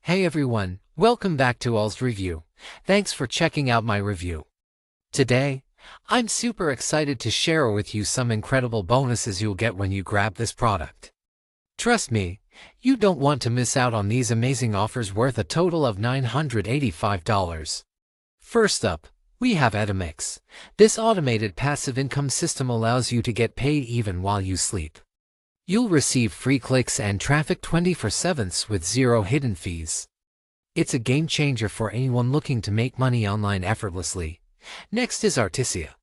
Hey everyone, welcome back to All's Review. Thanks for checking out my review. Today, I'm super excited to share with you some incredible bonuses you'll get when you grab this product. Trust me, you don't want to miss out on these amazing offers worth a total of $985. First up, we have Etamix. This automated passive income system allows you to get paid even while you sleep. You'll receive free clicks and traffic 24/7 with zero hidden fees. It's a game changer for anyone looking to make money online effortlessly. Next is Artisia.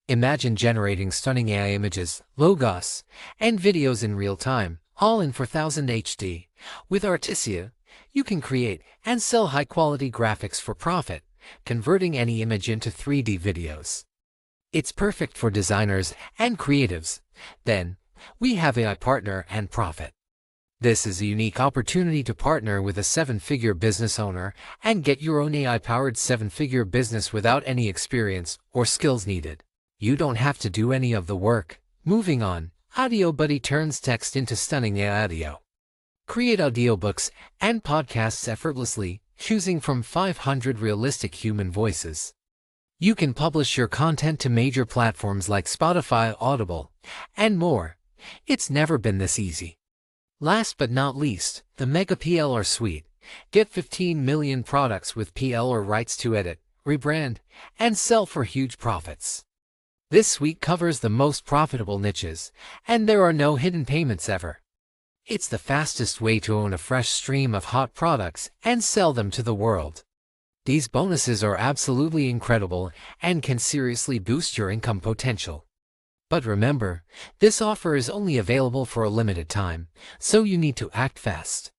Imagine generating stunning AI images, logos, and videos in real time, all in 4000 HD. With Artisia, you can create and sell high-quality graphics for profit, converting any image into 3D videos. It's perfect for designers and creatives. Then, we have AI Partner and Profit. This is a unique opportunity to partner with a seven-figure business owner and get your own AI-powered seven-figure business without any experience or skills needed. You don't have to do any of the work. Moving on, Audio Buddy turns text into stunning AI audio. Create audiobooks and podcasts effortlessly, choosing from 500 realistic human voices. You can publish your content to major platforms like Spotify, Audible, and more. It's never been this easy. Last but not least, the Mega PLR Suite. Get 15 million products with PLR rights to edit, rebrand, and sell for huge profits. This suite covers the most profitable niches, and there are no hidden payments ever. It's the fastest way to own a fresh stream of hot products and sell them to the world. These bonuses are absolutely incredible and can seriously boost your income potential. But remember, this offer is only available for a limited time, so you need to act fast.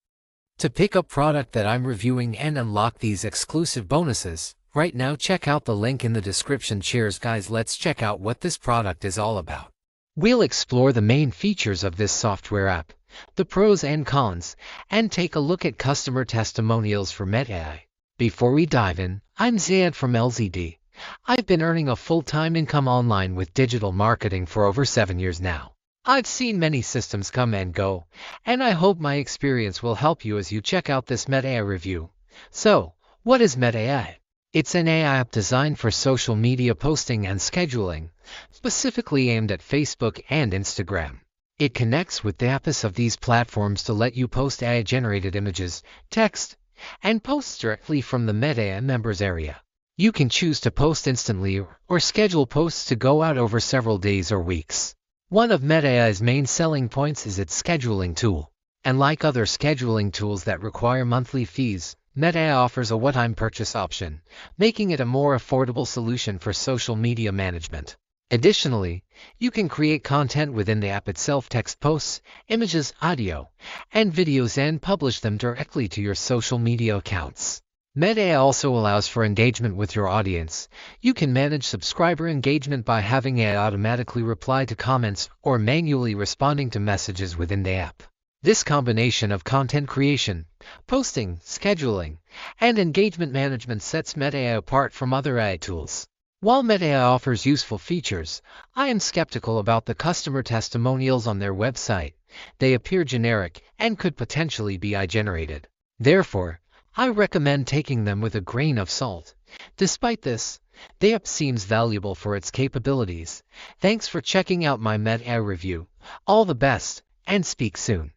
To pick up product that I'm reviewing and unlock these exclusive bonuses, right now check out the link in the description. Cheers guys, let's check out what this product is all about. We'll explore the main features of this software app, the pros and cons, and take a look at customer testimonials for MetAI. Before we dive in, I'm Zayed from LZD. I've been earning a full-time income online with digital marketing for over 7 years now. I've seen many systems come and go, and I hope my experience will help you as you check out this MetAI review. So, what is MetAI? It's an AI app designed for social media posting and scheduling, specifically aimed at Facebook and Instagram. It connects with the apps of these platforms to let you post AI-generated images, text, and posts directly from the MetAI members area. You can choose to post instantly or schedule posts to go out over several days or weeks. One of MetAI's main selling points is its scheduling tool. And like other scheduling tools that require monthly fees, MetAI offers a one-time purchase option, making it a more affordable solution for social media management. Additionally, you can create content within the app itself, text posts, images, audio, and videos, and publish them directly to your social media accounts. MetAI also allows for engagement with your audience. You can manage subscriber engagement by having AI automatically reply to comments or manually responding to messages within the app. This combination of content creation, posting, scheduling, and engagement management sets MetAI apart from other AI tools. While MetAI offers useful features, I am skeptical about the customer testimonials on their website. They appear generic and could potentially be AI-generated. Therefore, I recommend taking them with a grain of salt. Despite this, the app seems valuable for its capabilities. Thanks for checking out my MetAI review. All the best, and speak soon.